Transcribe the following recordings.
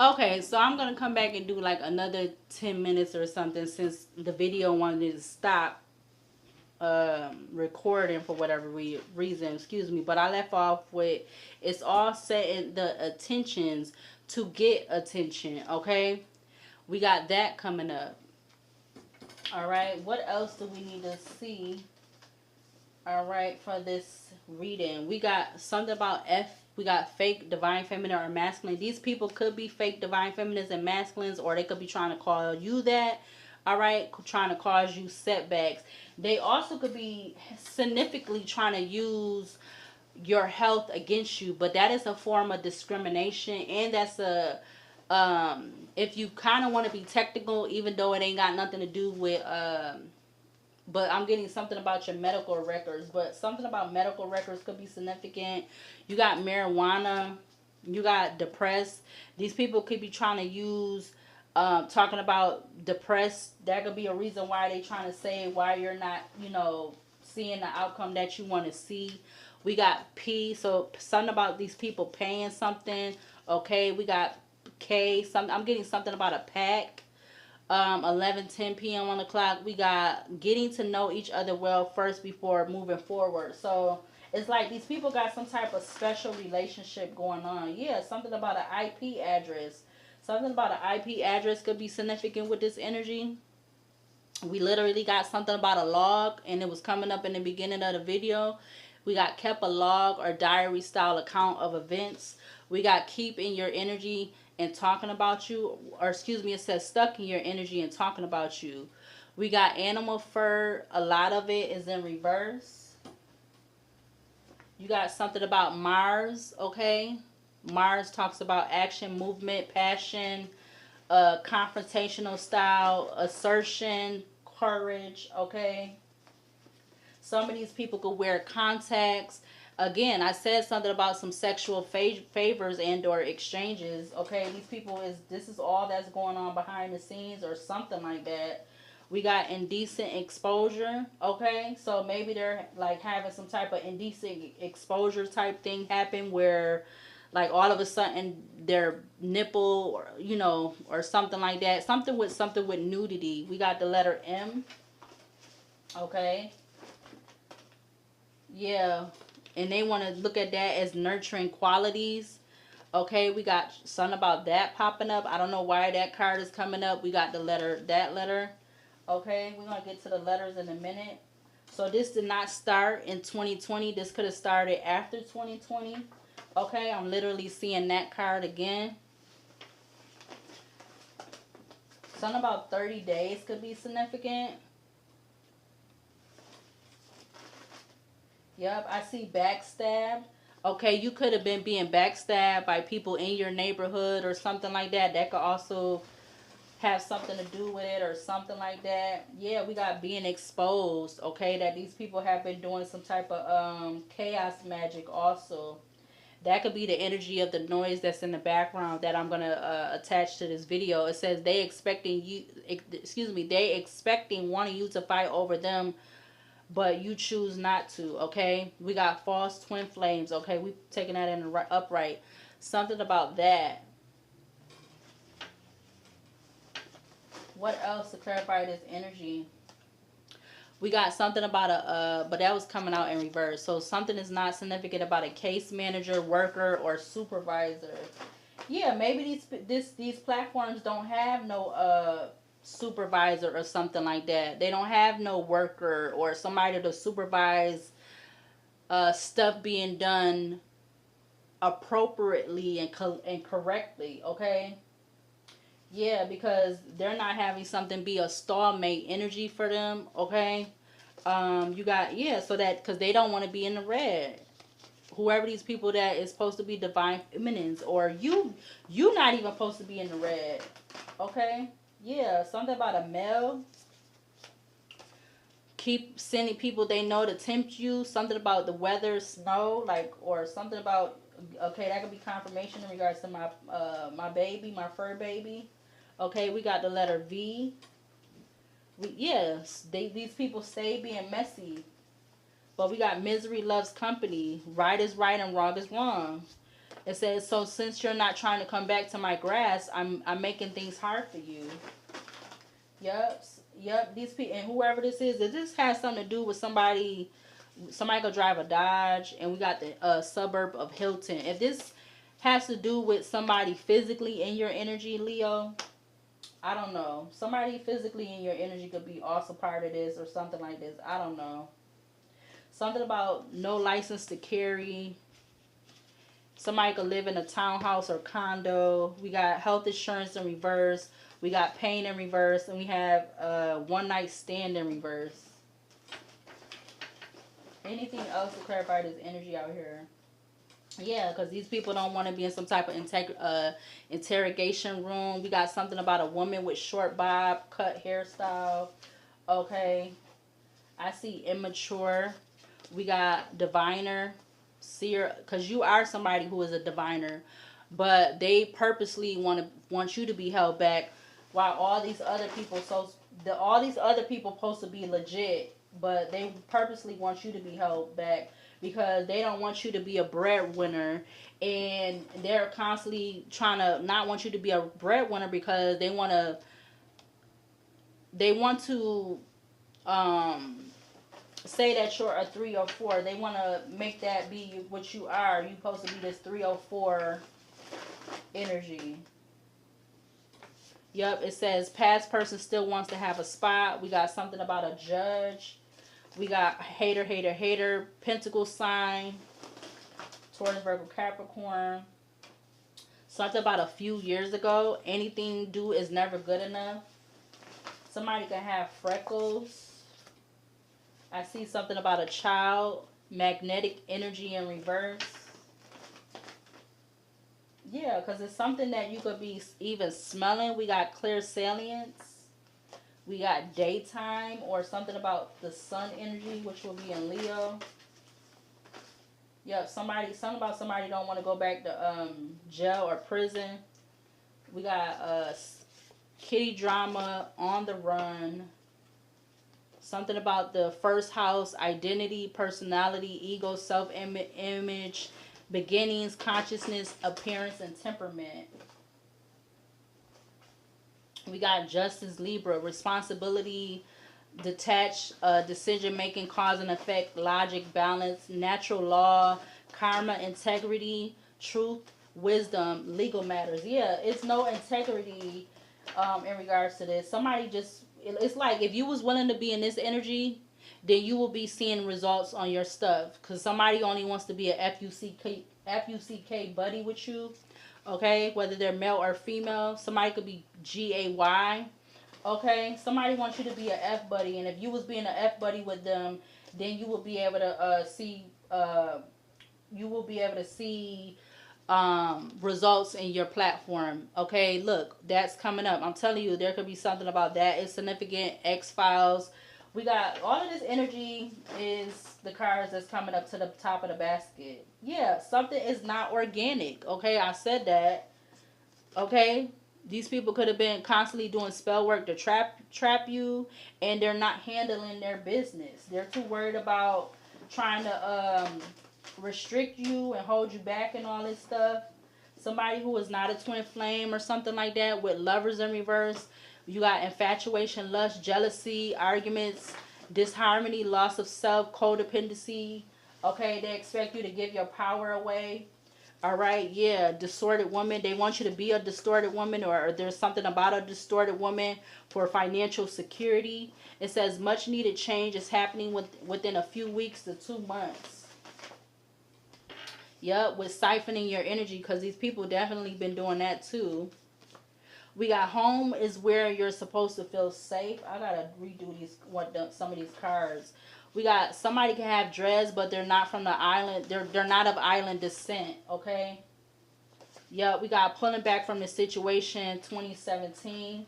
Okay, so I'm gonna come back and do like another 10 minutes or something since the video wanted to stop recording for whatever reason, excuse me. But I left off with it's all setting the attentions to get attention. Okay, we got that coming up. All right, what else do we need to see? All right, for this reading, we got something about we got fake divine feminine or masculine. These people could be fake divine feminines and masculines, or they could be trying to call you that. All right, trying to cause you setbacks. They also could be significantly trying to use your health against you, but that is a form of discrimination, and that's a if you kind of want to be technical, even though it ain't got nothing to do with but I'm getting something about your medical records. But something about medical records could be significant. You got marijuana. You got depressed. These people could be trying to use, talking about depressed. That could be a reason why they trying to say why you're not, seeing the outcome that you want to see. We got P. So something about these people paying something. Okay, we got K. Some I'm getting something about a pack. 11:10 p.m. on the clock. We got getting to know each other well first before moving forward. So it's like these people got some type of special relationship going on. Yeah, something about an IP address. Something about an IP address could be significant with this energy. We literally got something about a log, and it was coming up in the beginning of the video. We got kept a log or diary style account of events. We got keep in your energy and talking about you, or excuse me, it says stuck in your energy and talking about you. We got animal fur. A lot of it is in reverse. You got something about Mars, okay? Mars talks about action, movement, passion, confrontational style, assertion, courage, okay? Some of these people could wear contacts. Again, I said something about some sexual favors and or exchanges. Okay, these people this is all that's going on behind the scenes or something like that. We got indecent exposure. Okay, so maybe they're like having some type of indecent exposure type thing happen where like all of a sudden their nipple or or something like that, something with nudity. We got the letter M. Okay, yeah, and they want to look at that as nurturing qualities. Okay, we got something about that popping up. I don't know why that card is coming up. We got that letter. Okay, we're going to get to the letters in a minute. So this did not start in 2020. This could have started after 2020. Okay, I'm literally seeing that card again. Something about 30 days could be significant. Yep, I see backstab. Okay, you could have been being backstabbed by people in your neighborhood or something like that. That could also have something to do with it or something like that. Yeah, we got being exposed. Okay, that these people have been doing some type of chaos magic also. That could be the energy of the noise that's in the background that I'm gonna attach to this video. It says they expecting you, excuse me, they expecting wanting you to fight over them, but you choose not to. Okay, we got false twin flames. Okay, we taking that in the upright. Something about that. What else to clarify this energy? We got something about but that was coming out in reverse. So something is not significant about a case manager, worker, or supervisor. Yeah, maybe these platforms don't have no supervisor or something like that. They don't have no worker or somebody to supervise stuff being done appropriately and correctly. Okay. Yeah, because they're not having something be a stallmate energy for them. Okay. You got, yeah, so that because they don't want to be in the red. Whoever these people that is supposed to be divine feminines, or you not even supposed to be in the red. Okay. Yeah, something about a male. Keep sending people they know to tempt you. Something about the weather, snow, like, or something about. Okay, that could be confirmation in regards to my baby, my fur baby. Okay, we got the letter V. Yes, these people stay being messy. But we got misery loves company. Right is right and wrong is wrong. It says, so since you're not trying to come back to my grass, I'm making things hard for you. Yep. Yep. These people and whoever this is, this has something to do with somebody. Somebody could drive a Dodge, and we got the suburb of Hilton. If this has to do with somebody physically in your energy, Leo, I don't know. Somebody physically in your energy could be also part of this or something like this. I don't know. Something about no license to carry. Somebody could live in a townhouse or condo. We got health insurance in reverse. We got pain in reverse. And we have one night stand in reverse. Anything else to clarify this energy out here? Yeah, because these people don't want to be in some type of interrogation room. We got something about a woman with short bob, cut hairstyle. Okay. I see immature. We got diviner, seer, because you are somebody who is a diviner, but they purposely want you to be held back, while all these other people all these other people supposed to be legit, but they purposely want you to be held back because they don't want you to be a breadwinner, and they're constantly trying to not want you to be a breadwinner because they want to say that you're a 304. They want to make that be what you are. You're supposed to be this 304 energy. Yep, it says past person still wants to have a spot. We got something about a judge. We got hater, hater, hater, pentacle sign, Taurus, Virgo, Capricorn. Something about a few years ago. Anything do is never good enough. Somebody can have freckles. I see something about a child, magnetic energy in reverse. Yeah, because it's something that you could be even smelling. We got clear salience. We got daytime or something about the sun energy, which will be in Leo. Yep, something about somebody don't want to go back to jail or prison. We got kitty drama, on the run. Something about the first house, identity, personality, ego, self-image, beginnings, consciousness, appearance, and temperament. We got justice, Libra, responsibility, detached, decision-making, cause and effect, logic, balance, natural law, karma, integrity, truth, wisdom, legal matters. Yeah, it's no integrity in regards to this. Somebody just... It's like if you was willing to be in this energy, then you will be seeing results on your stuff. Because somebody only wants to be a F-U-C-K buddy with you. Okay? Whether they're male or female. Somebody could be G-A-Y. Okay? Somebody wants you to be a F buddy. And if you was being an F buddy with them, then you will be able to see... you will be able to see... results in your platform. Okay, look, that's coming up. I'm telling you, there could be something about that. It's significant. X-Files. We got all of this energy is the cards that's coming up to the top of the basket. Yeah, something is not organic. Okay, I said that. Okay, these people could have been constantly doing spell work to trap you, and they're not handling their business. They're too worried about trying to restrict you and hold you back and all this stuff. Somebody who is not a twin flame or something like that with lovers in reverse. You got infatuation, lust, jealousy, arguments, disharmony, loss of self, codependency. Okay, they expect you to give your power away. All right, yeah, distorted woman. They want you to be a distorted woman, or there's something about a distorted woman for financial security. It says much needed change is happening within a few weeks to 2 months. Yep, with siphoning your energy, because these people definitely been doing that too. We got home is where you're supposed to feel safe. I gotta redo some of these cards. We got somebody can have dreads, but they're not from the island. They're not of island descent. Okay. Yep, we got pulling back from the situation 2017.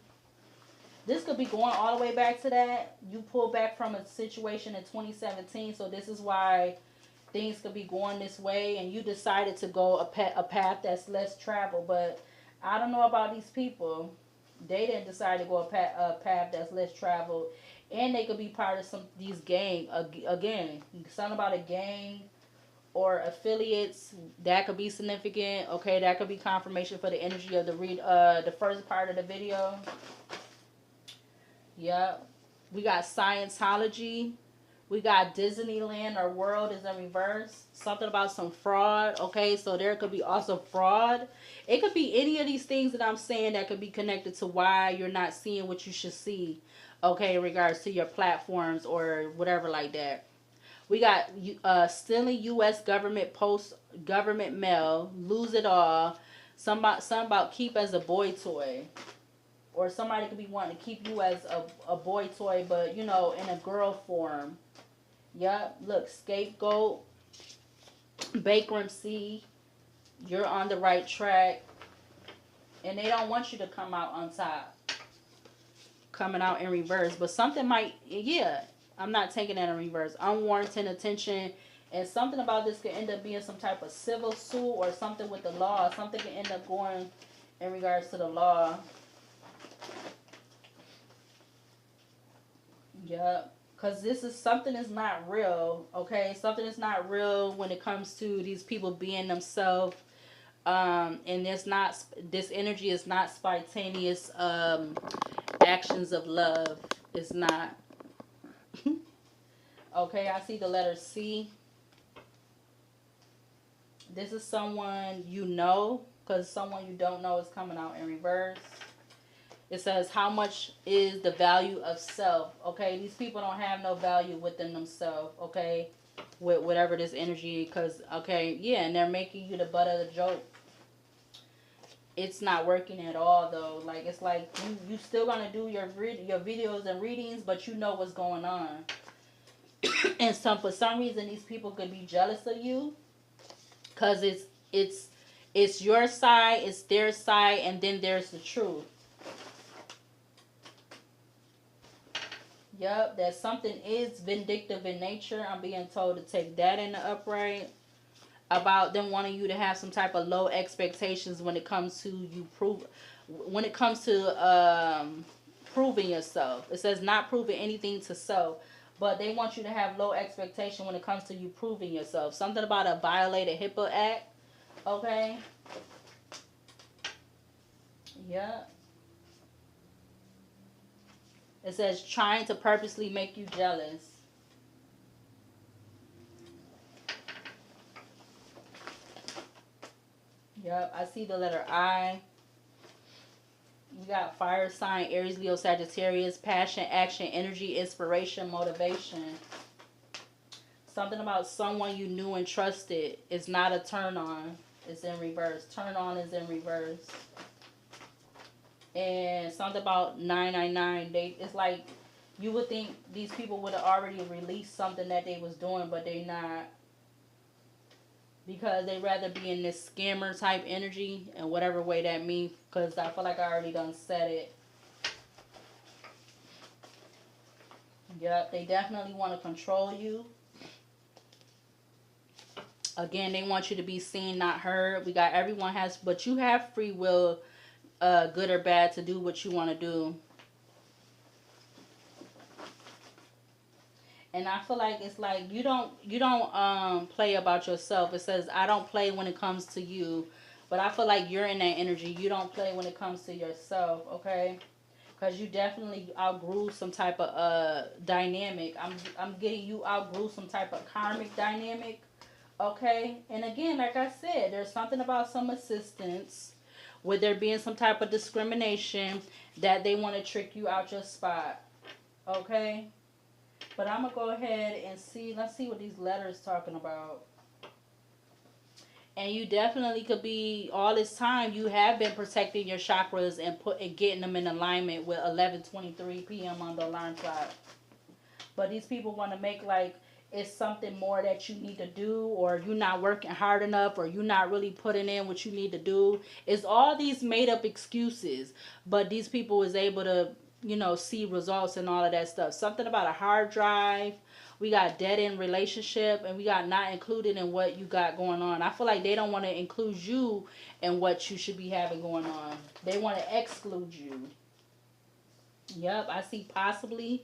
This could be going all the way back to that. You pulled back from a situation in 2017, so this is why things could be going this way, and you decided to go a path that's less traveled. But I don't know about these people. They didn't decide to go a path that's less traveled, and they could be part of these gang again. Something about a gang or affiliates. That could be significant. Okay, that could be confirmation for the energy of the first part of the video. Yep. We got Scientology. We got Disneyland or world is in reverse. Something about some fraud. Okay, so there could be also fraud. It could be any of these things that I'm saying that could be connected to why you're not seeing what you should see. Okay, in regards to your platforms or whatever like that. We got stealing U.S. government post, government mail, lose it all. Something about keep as a boy toy. Or somebody could be wanting to keep you as a boy toy, but you know, in a girl form. Yep, look, scapegoat, bankruptcy, you're on the right track. And they don't want you to come out on top. Coming out in reverse. But something might, yeah, I'm not taking that in reverse. Unwarranted attention. And something about this could end up being some type of civil suit or something with the law. Something could end up going in regards to the law. Yep. Because this is something is not real. Okay. Something is not real when it comes to these people being themselves. And this energy is not spontaneous actions of love. It's not. Okay, I see the letter C. This is someone you know, because someone you don't know is coming out in reverse. It says, how much is the value of self? Okay, these people don't have no value within themselves, okay, with whatever this energy, because, okay, yeah, and they're making you the butt of the joke. It's not working at all, though. Like, it's like you still gonna do your videos and readings, but you know what's going on. And for some reason, these people could be jealous of you, because it's your side, it's their side, and then there's the truth. Yep, that something is vindictive in nature. I'm being told to take that in the upright. About them wanting you to have some type of low expectations when it comes to proving yourself. It says not proving anything to self, but they want you to have low expectation when it comes to you proving yourself. Something about a violated HIPAA act. Okay. Yep. It says trying to purposely make you jealous. Yep, I see the letter I. We got fire sign, Aries, Leo, Sagittarius, passion, action, energy, inspiration, motivation. Something about someone you knew and trusted is not a turn on. It's in reverse. Turn on is in reverse. And something about 999. It's like you would think these people would have already released something that they was doing, but they not. Because they rather be in this scammer type energy in whatever way that means. Because I feel like I already done said it. Yep, they definitely want to control you. Again, they want you to be seen, not heard. We got everyone has, but you have free will, good or bad, to do what you want to do. And I feel like it's like you don't play about yourself. It says I don't play when it comes to you, but I feel like you're in that energy. You don't play when it comes to yourself, okay? Because you definitely outgrew some type of dynamic. I'm getting you outgrew some type of karmic dynamic, okay? And again, like I said, there's something about some assistance, with there being some type of discrimination that they want to trick you out your spot, okay? But I'm going to go ahead and see. Let's see what these letters talking about. And you definitely could be, all this time, you have been protecting your chakras and getting them in alignment with 11:23 p.m. on the alarm clock. But these people want to make like it's something more that you need to do, or you're not working hard enough, or you're not really putting in what you need to do. It's all these made up excuses. But these people was able to, you know, see results and all of that stuff. Something about a hard drive. We got dead end relationship, and we got not included in what you got going on. I feel like they don't want to include you in what you should be having going on. They want to exclude you. Yep, I see possibly.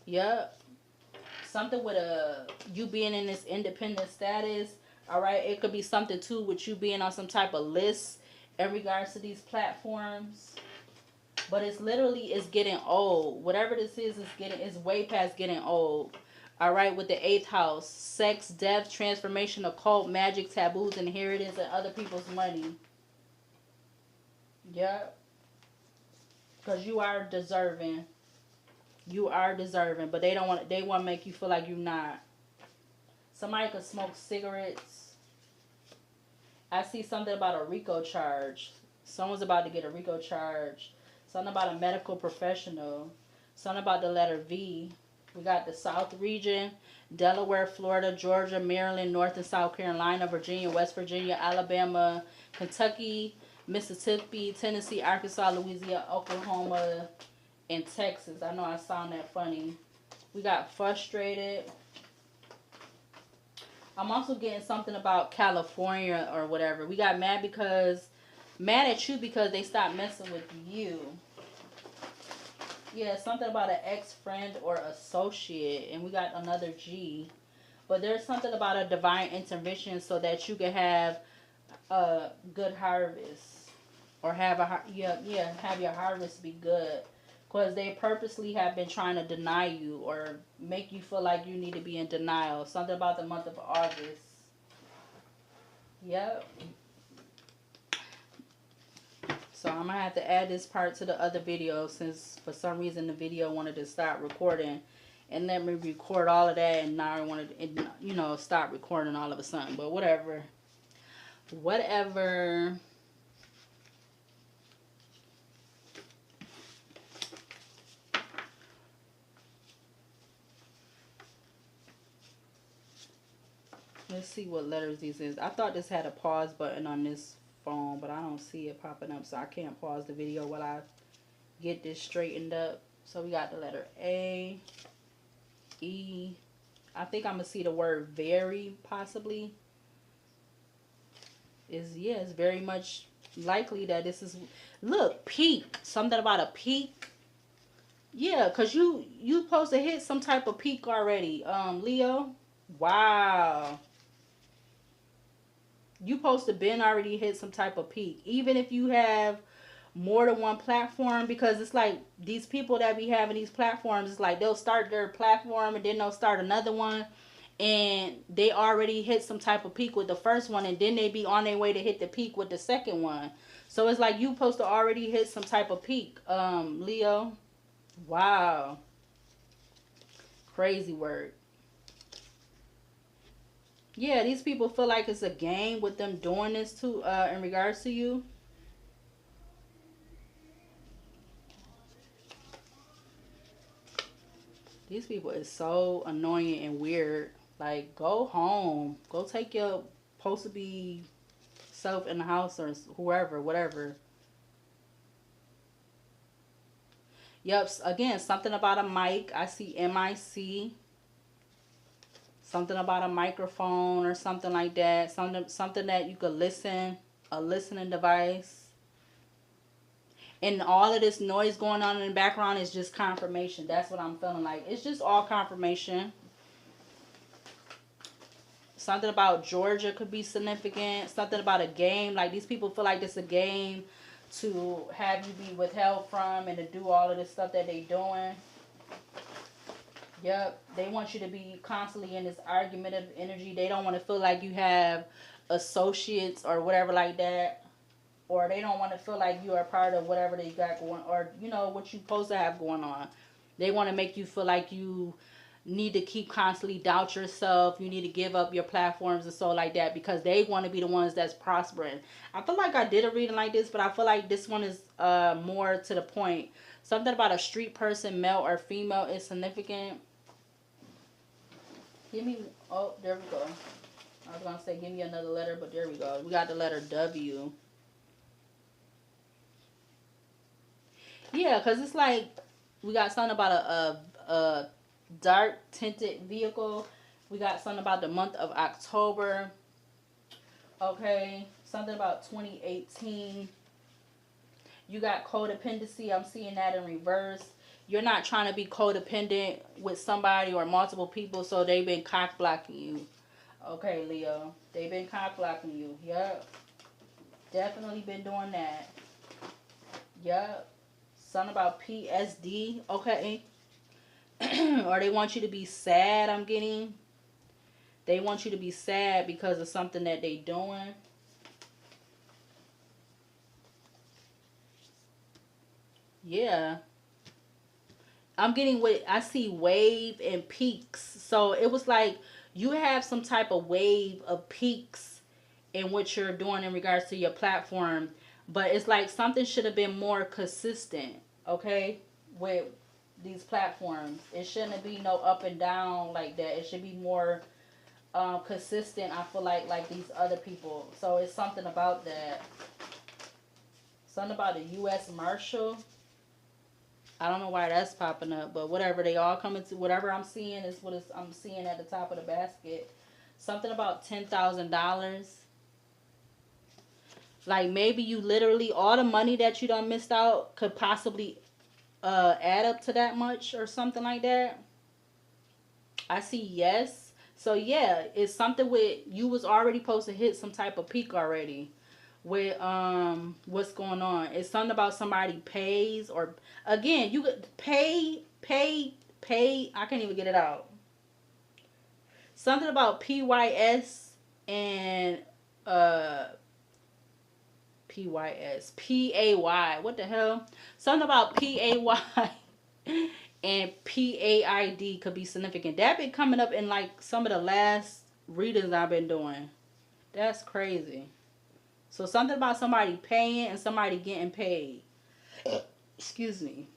Yep. something with you being in this independent status. All right, it could be something too with you being on some type of list in regards to these platforms. But it's literally, it's getting old. Whatever this is getting, it's way past getting old. All right, with the eighth house, sex, death, transformation, occult, magic, taboos, inheritance, and other people's money. Yep. Because you are deserving. You are deserving, but they don't want. They want to make you feel like you're not. Somebody could smoke cigarettes. I see something about a RICO charge. Someone's about to get a RICO charge. Something about a medical professional. Something about the letter V. We got the South region, Delaware, Florida, Georgia, Maryland, North and South Carolina, Virginia, West Virginia, Alabama, Kentucky, Mississippi, Tennessee, Arkansas, Louisiana, Oklahoma, and Texas. I know I sound that funny. We got frustrated. I'm also getting something about California or whatever. We got mad at you because they stopped messing with you. Yeah, something about an ex-friend or associate. And we got another G. But there's something about a divine intervention so that you can have a good harvest. Or have have your harvest be good. Because they purposely have been trying to deny you or make you feel like you need to be in denial. Something about the month of August. Yep. So I'm going to have to add this part to the other video since for some reason the video wanted to stop recording. And let me record all of that and now I wanted to, you know, stop recording all of a sudden. But whatever. Whatever. Let's see what letters these is. I thought this had a pause button on this phone, but I don't see it popping up, so I can't pause the video while I get this straightened up. So we got the letter A, E. I think I'm gonna see the word very possibly. It's very much likely that this is, look, peak. Something about a peak. Yeah, cause you supposed to hit some type of peak already, Leo. Wow. You supposed to been already hit some type of peak. Even if you have more than one platform, because it's like these people that be having these platforms, it's like they'll start their platform and then they'll start another one and they already hit some type of peak with the first one and then they be on their way to hit the peak with the second one. So it's like you supposed to already hit some type of peak, Leo. Wow. Crazy word. Yeah, these people feel like it's a game with them doing this too, in regards to you. These people is so annoying and weird. Like, go home. Go take your supposed to be self in the house or whoever, whatever. Yep, again, something about a mic. I see MIC. Something about a microphone or something like that. Something that you could listen. A listening device. And all of this noise going on in the background is just confirmation. That's what I'm feeling like. It's just all confirmation. Something about Georgia could be significant. Something about a game. Like, these people feel like it's a game to have you be withheld from and to do all of this stuff that they doing. Yep. They want you to be constantly in this argumentative energy. They don't want to feel like you have associates or whatever like that. Or they don't want to feel like you are part of whatever they got going, or, you know, what you're supposed to have going on. They want to make you feel like you need to keep constantly doubt yourself. You need to give up your platforms and so like that because they want to be the ones that's prospering. I feel like I did a reading like this, but I feel like this one is more to the point. Something about a street person, male or female, is significant. Give me, oh, there we go. I was going to say give me another letter, but there we go. We got the letter W. Yeah, because it's like we got something about a dark tinted vehicle. We got something about the month of October. Okay. Something about 2018. You got codependency. I'm seeing that in reverse. you're not trying to be codependent with somebody or multiple people, so they've been cock blocking you. Okay, Leo. They've been cock blocking you. Yep. Definitely been doing that. Yep. Something about PSD. Okay. Or they want you to be sad, I'm getting. They want you to be sad because of something that they doing. Yeah. I'm getting what I see, wave and peaks. So it was like you have some type of wave of peaks in what you're doing in regards to your platform, but it's like something should have been more consistent, okay, with these platforms. It shouldn't be no up and down like that. It should be more consistent. I feel like these other people. So it's something about that. Something about the U.S. Marshal. I don't know why that's popping up, but whatever. They all coming to whatever I'm seeing is what I'm seeing at the top of the basket. Something about $10,000. Like maybe you literally all the money that you done missed out could possibly add up to that much or something like that. I see yes. So yeah, it's something with you was already supposed to hit some type of peak already with what's going on. It's something about somebody pays or again you could pay. I can't even get it out. Something about PYS and uh PAY. What the hell? Something about PAY and PAID could be significant. That been coming up in like some of the last readings I've been doing. That's crazy. So something about somebody paying and somebody getting paid. Excuse me.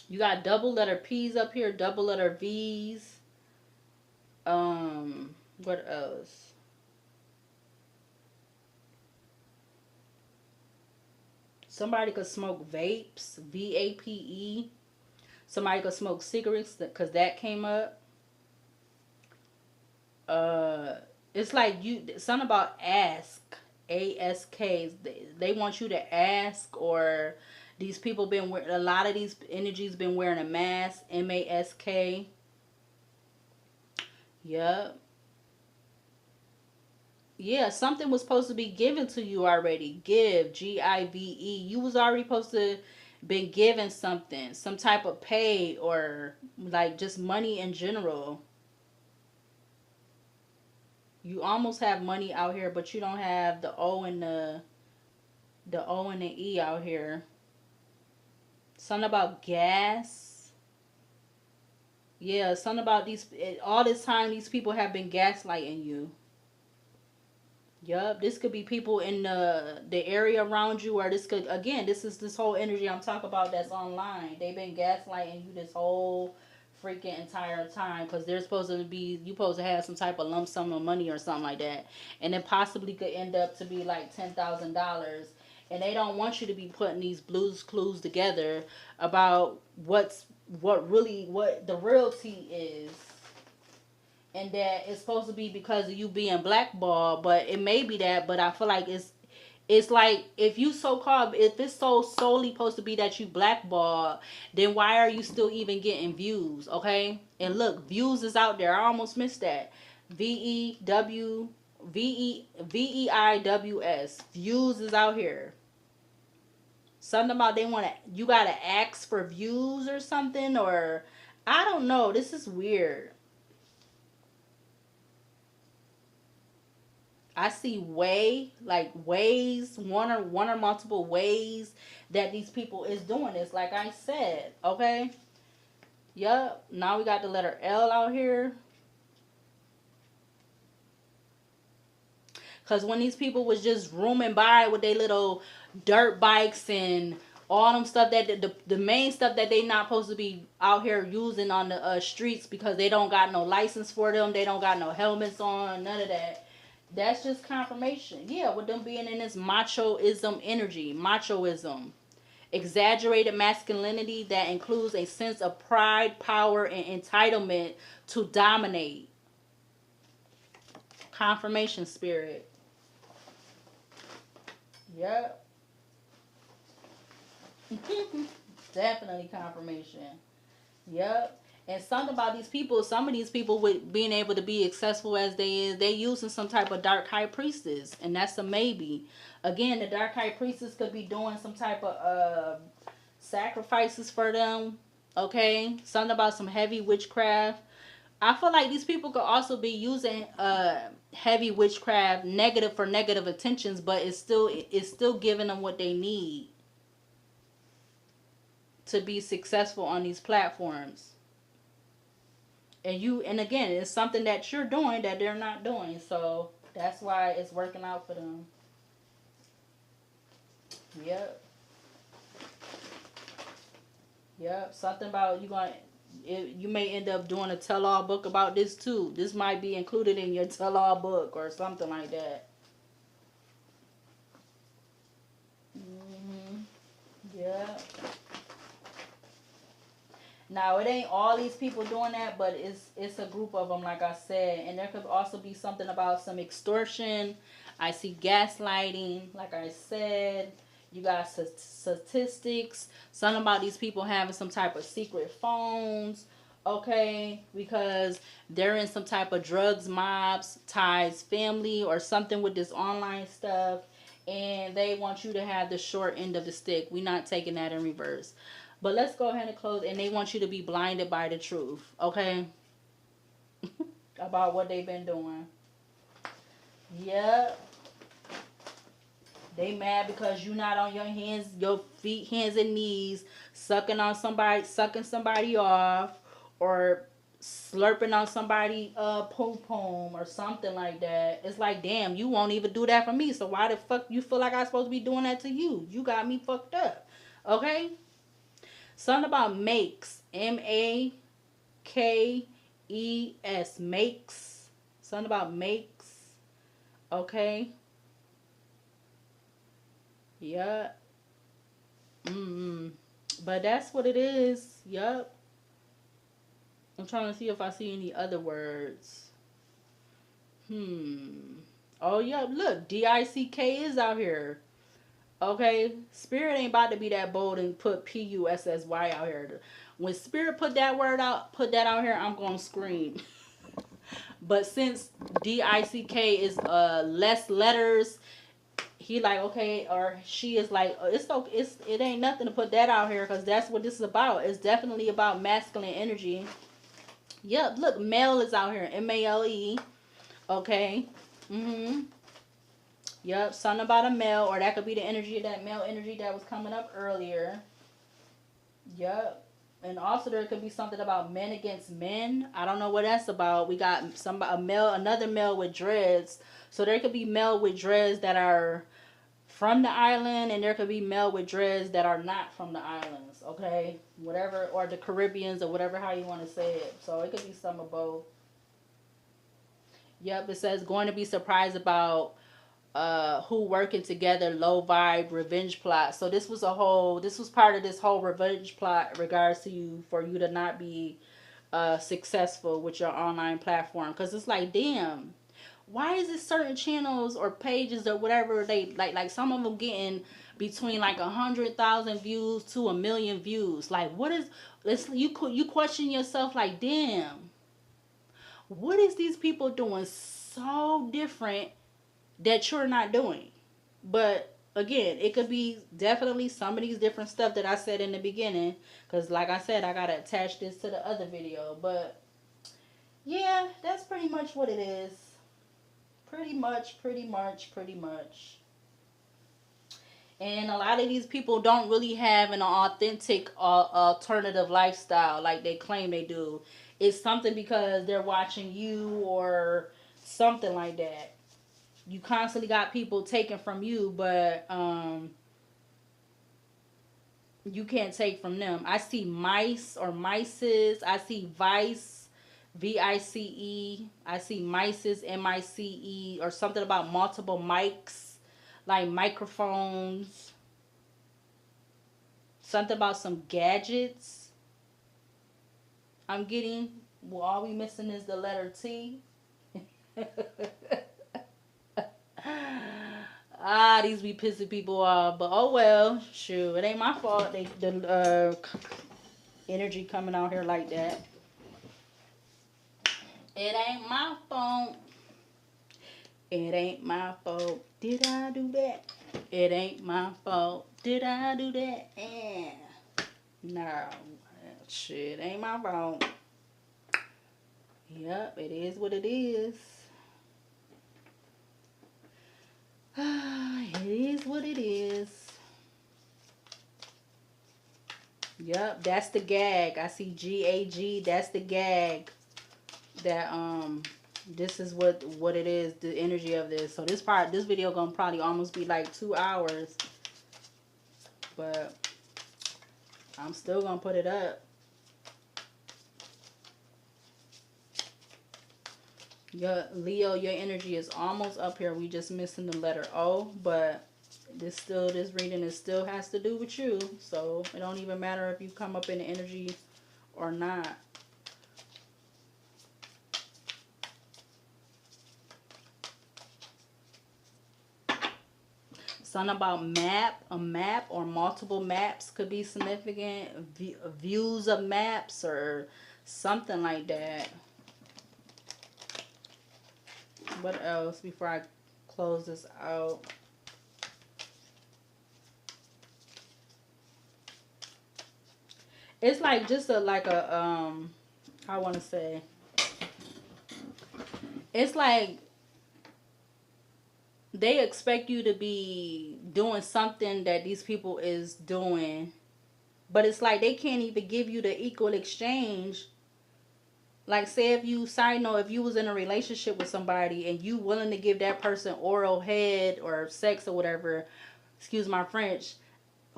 You got double letter P's up here, double letter V's. What else? Somebody could smoke vapes, VAPE. Somebody could smoke cigarettes because that came up. Uh, it's like you something about ask, ASK. They want you to ask, or these people been wearing a lot of these energies been wearing a mask, MASK. Yep. Yeah, something was supposed to be given to you already. Give, GIVE. You was already supposed to been given something, some type of pay or like just money in general. You almost have money out here, but you don't have the O and the E out here. Something about gas. Yeah, something about these. All this time, these people have been gaslighting you. Yup, this could be people in the area around you, or this could again. This is this whole energy I'm talking about that's online. They've been gaslighting you this whole freaking entire time because they're supposed to be you supposed to have some type of lump sum of money or something like that, and it possibly could end up to be like $10,000, and they don't want you to be putting these blues clues together about what the realty is, and that it's supposed to be because of you being blackballed, but it may be that, but I feel like it's like if you so called if it's so solely supposed to be that you blackballed, then why are you still even getting views? Okay, and look, views is out there. I almost missed that. VEIWS views is out here. Something about they want to you gotta ask for views or something, or I don't know. This is weird. I see like ways, one or multiple ways that these people is doing this. Like I said, okay. Yup. Now we got the letter L out here. Cause when these people was just rooming by with their little dirt bikes and all them stuff that the main stuff that they not supposed to be out here using on the streets because they don't got no license for them. They don't got no helmets on. None of that. That's just confirmation. Yeah, with them being in this machoism energy, machoism. Exaggerated masculinity that includes a sense of pride, power, and entitlement to dominate. Confirmation spirit. Yep. Definitely confirmation. Yep. And something about these people, some of these people with being able to be successful as they is, they using some type of dark high priestess, and that's a maybe. Again, the dark high priestess could be doing some type of sacrifices for them. Okay, something about some heavy witchcraft. I feel like these people could also be using heavy witchcraft negative for negative intentions, but it's still giving them what they need to be successful on these platforms. And again, it's something that you're doing that they're not doing, so that's why it's working out for them. Yep. Yep. Something about you may end up doing a tell-all book about this too. This might be included in your tell-all book or something like that. Hmm. Yeah. Now it ain't all these people doing that, but it's a group of them, like I said, and there could also be something about some extortion. I see gaslighting, like I said. You got statistics. Something about these people having some type of secret phones. Okay, because they're in some type of drugs, mobs, ties, family, or something with this online stuff, and they want you to have the short end of the stick. We're not taking that in reverse. But let's go ahead and close. And they want you to be blinded by the truth, okay? About what they've been doing. Yep. They mad because you not on your hands, your feet, hands and knees, sucking somebody off, or slurping on somebody pom pom or something like that. It's like, damn, you won't even do that for me. So why the fuck you feel like I'm supposed to be doing that to you? You got me fucked up. Okay? Something about makes. Makes. Makes. Something about makes. Okay. Yeah. Mm. But that's what it is. Yup. I'm trying to see if I see any other words. Hmm. Oh, yeah. Look, DICK is out here. Okay. Spirit ain't about to be that bold and put PUSSY out here. When Spirit put that word out, put that out here, I'm going to scream. But since DICK is less letters, he like, okay, or she is like, it's okay, it ain't nothing to put that out here, because that's what this is about. It's definitely about masculine energy. Yep, look, male is out here, MALE. Okay. Mhm. Yep, something about a male, or that could be the energy, that male energy that was coming up earlier. Yep. And also there could be something about men against men. I don't know what that's about. We got another male with dreads. So there could be male with dreads that are from the island, and there could be male with dreads that are not from the islands. Okay, whatever, or the Caribbeans, or whatever, how you want to say it. So it could be some of both. Yep, it says going to be surprised about who working together, low vibe revenge plot. So this was part of this whole revenge plot regards to you, for you to not be successful with your online platform, because it's like, damn, why is it certain channels or pages or whatever, they like some of them getting between like 100,000 views to 1 million views? Like, what is this? You question yourself, like, damn, what is these people doing so different that you're not doing? But again, it could be definitely some of these different stuff that I said in the beginning, because like I said, I gotta attach this to the other video. But yeah, that's pretty much what it is. Pretty much. And a lot of these people don't really have an authentic alternative lifestyle like they claim they do. It's something because they're watching you or something like that. You constantly got people taking from you, but you can't take from them. I see mice or mices. I see vice, VICE. I see mices, MICE, or something about multiple mics, like microphones. Something about some gadgets. I'm getting. Well, all we missing is the letter T. These be pissing people off, but oh well, shoot, it ain't my fault. The energy coming out here like that. It ain't my fault. It ain't my fault. Did I do that? It ain't my fault. Did I do that? No, shit, ain't my fault. Yep, it is what it is. It is what it is. Yep, that's the gag. I see GAG. That's the gag. That this is what it is. The energy of this. So this video gonna probably almost be like 2 hours, but I'm still gonna put it up. Leo, your energy is almost up here. We just missing the letter O, but this reading still has to do with you. So it don't even matter if you come up in the energy or not. Something about a map or multiple maps could be significant. Views of maps or something like that. What else before I close this out? It's like just I want to say, it's like they expect you to be doing something that these people is doing, but it's like they can't even give you the equal exchange. Like, say if you, side note, if you was in a relationship with somebody and you willing to give that person oral head or sex or whatever, excuse my French,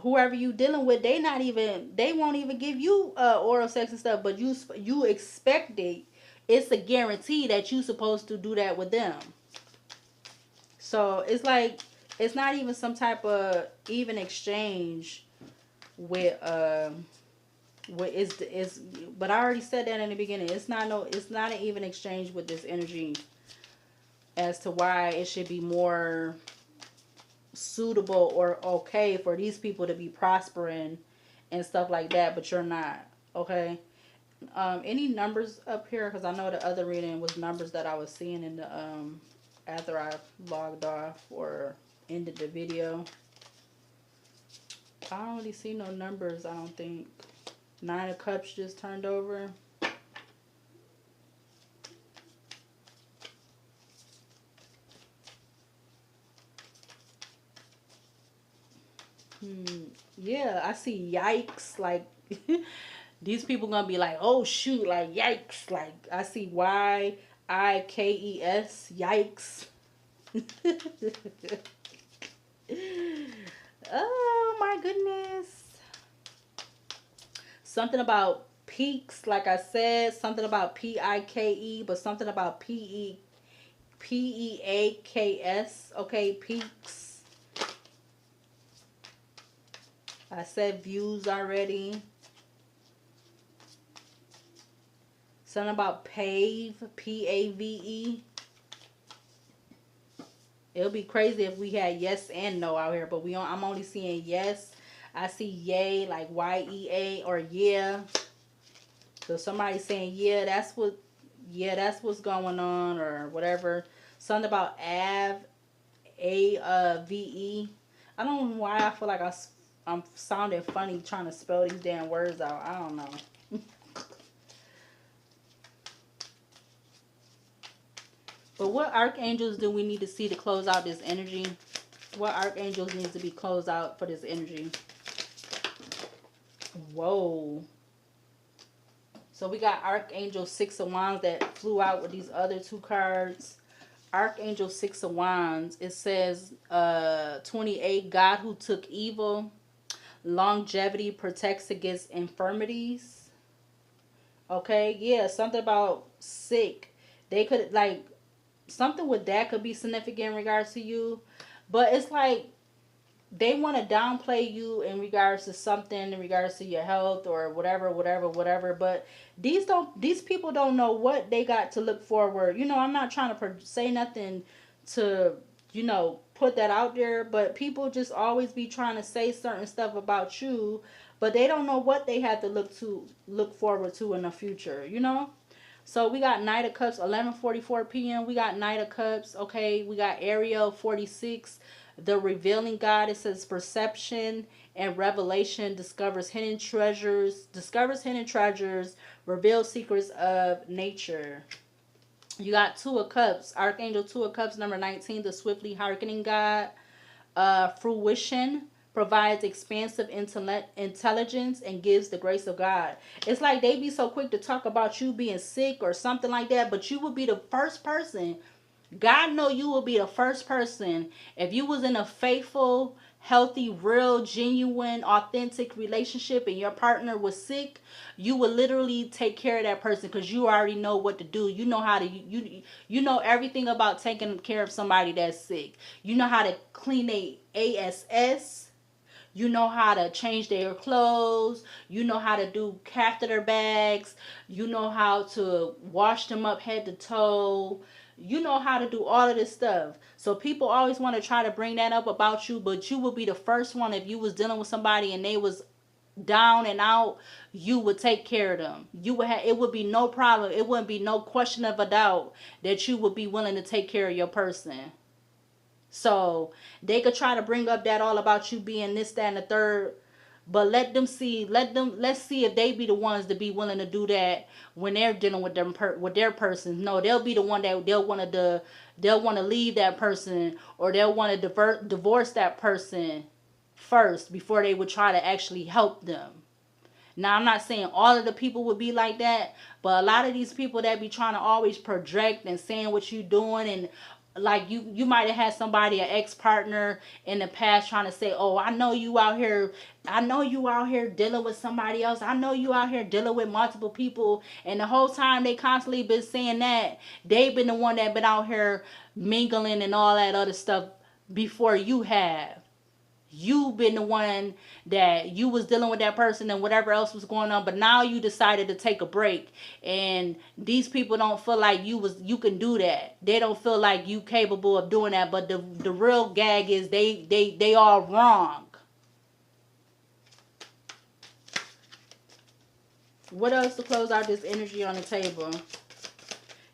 whoever you dealing with, they won't even give you oral sex and stuff, but you expect it. It's a guarantee that you supposed to do that with them. So it's like, it's not even some type of even exchange with but I already said that in the beginning. It's not an even exchange with this energy as to why it should be more suitable or okay for these people to be prospering and stuff like that, but you're not. Okay. Any numbers up here? Because I know the other reading was numbers that I was seeing in the after I logged off or ended the video. I don't really see no numbers, I don't think. 9 of Cups just turned over. Yeah, I see yikes. Like, these people gonna be like, oh shoot, like yikes. Like, I see YIKES, yikes. Oh my goodness. Something about peaks, like I said, something about PIKE, but something about PEAKS. Okay, peaks. I said views already. Something about pave, PAVE. It'll be crazy if we had yes and no out here, but I'm only seeing yes. I see yay, like YEA or yeah. So somebody's saying that's what's going on or whatever. Something about AVE. I don't know why I feel like I'm sounding funny trying to spell these damn words out. I don't know. But what archangels do we need to see to close out this energy? What archangels needs to be closed out for this energy? Whoa. So we got Archangel 6 of Wands that flew out with these other 2 cards. Archangel 6 of Wands. It says 28, God who took evil. Longevity protects against infirmities. Okay, yeah, something about sick. They could, like, something with that could be significant in regards to you. But it's like they want to downplay you in regards to something, in regards to your health or whatever. But these people don't know what they got to look forward. You know, I'm not trying to say nothing to, put that out there, but people just always be trying to say certain stuff about you, but they don't know what they have to look forward to in the future, you know? So we got Knight of Cups, 11:44 p.m. We got Knight of Cups. Okay, we got Ariel 46, the revealing God. It says perception and revelation discovers hidden treasures, reveals secrets of nature. You got Two of Cups, Archangel Two of Cups, number 19, the swiftly hearkening God. Fruition provides expansive intelligence and gives the grace of God. It's like they be so quick to talk about you being sick or something like that, but you will be the first person. God know you will be the first person if you was in a faithful, healthy, real, genuine, authentic relationship and your partner was sick, you would literally take care of that person because you already know what to do. You know how to you know everything about taking care of somebody that's sick. You know how to clean a ASS. You know how to change their clothes. You know how to do catheter bags. You know how to wash them up head to toe. You know how to do all of this stuff. So people always want to try to bring that up about you, but you would be the first one if you was dealing with somebody and they was down and out, you would take care of them. You would have, it would be no problem. It wouldn't be no question of a doubt that you would be willing to take care of your person. So they could try to bring up that all about you being this, that, and the third. But let's see if they be the ones to be willing to do that when they're dealing with them with their person. No, they'll be the one that they'll want to leave that person, or they'll want to divorce that person first before they would try to actually help them. Now, I'm not saying all of the people would be like that, but a lot of these people that be trying to always project and saying what you doing, and like you might have had somebody, an ex-partner in the past, trying to say, oh, I know you out here dealing with somebody else, I know you out here dealing with multiple people, and the whole time they constantly been saying that, they've been the one that been out here mingling and all that other stuff before you have. You been the one that you was dealing with that person and whatever else was going on, but now you decided to take a break, and these people don't feel like you can do that. They don't feel like you capable of doing that, but the real gag is they all wrong. What else to close out this energy on the table?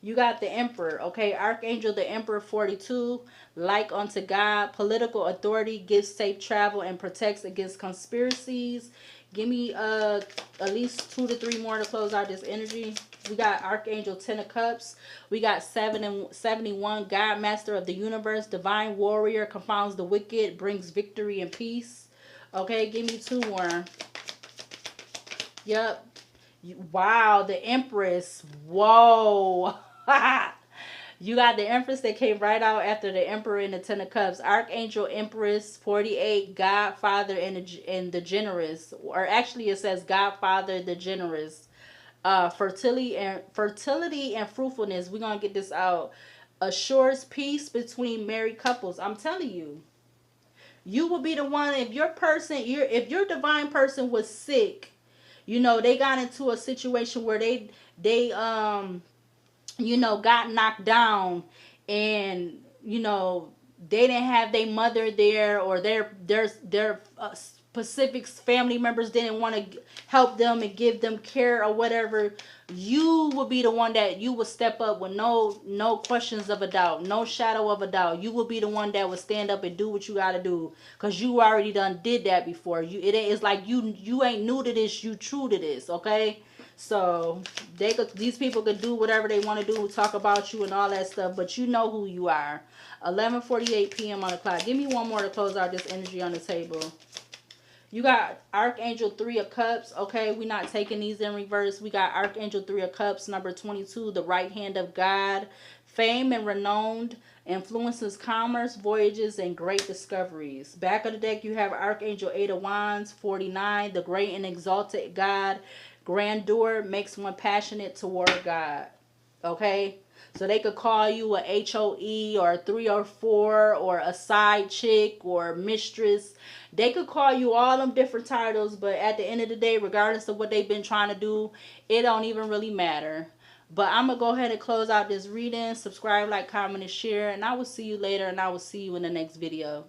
You got the Emperor, okay? Archangel the Emperor 42, like unto God, political authority, gives safe travel and protects against conspiracies. Give me at least 2 to 3 more to close out this energy. We got Archangel 10 of Cups. We got 71, God Master of the Universe, Divine Warrior, confounds the wicked, brings victory and peace. Okay, give me 2 more. Yep. Wow, the Empress. Whoa. You got the Empress that came right out after the Emperor in the 10 of Cups. Archangel Empress 48, Godfather and the Generous. Or actually it says Godfather the Generous. Fertility and fruitfulness. We're going to get this out. Assures peace between married couples. I'm telling you. You will be the one, if if your divine person was sick, you know, they got into a situation where they got knocked down, and they didn't have their mother there, or their specific family members didn't want to help them and give them care or whatever. You will be the one that you will step up with no questions of a doubt, no shadow of a doubt. You will be the one that will stand up and do what you got to do, because you already done did that before. It's like you ain't new to this, you true to this. Okay. So these people could do whatever they want to do, talk about you and all that stuff, but you know who you are. 11:48 p.m. on the clock. Give me 1 more to close out this energy on the table. You got Archangel 3 of Cups. Okay, we're not taking these in reverse. We got Archangel 3 of Cups, number 22, the right hand of God. Fame and renowned, influences commerce, voyages, and great discoveries. Back of the deck, you have Archangel 8 of Wands, 49, the great and exalted God. Grandeur makes one passionate toward God. Okay? So they could call you a HOE or a 3 or 4 or a side chick or mistress. They could call you all them different titles, but at the end of the day, regardless of what they've been trying to do, it don't even really matter. But I'm going to go ahead and close out this reading. Subscribe, like, comment, and share. And I will see you later. And I will see you in the next video.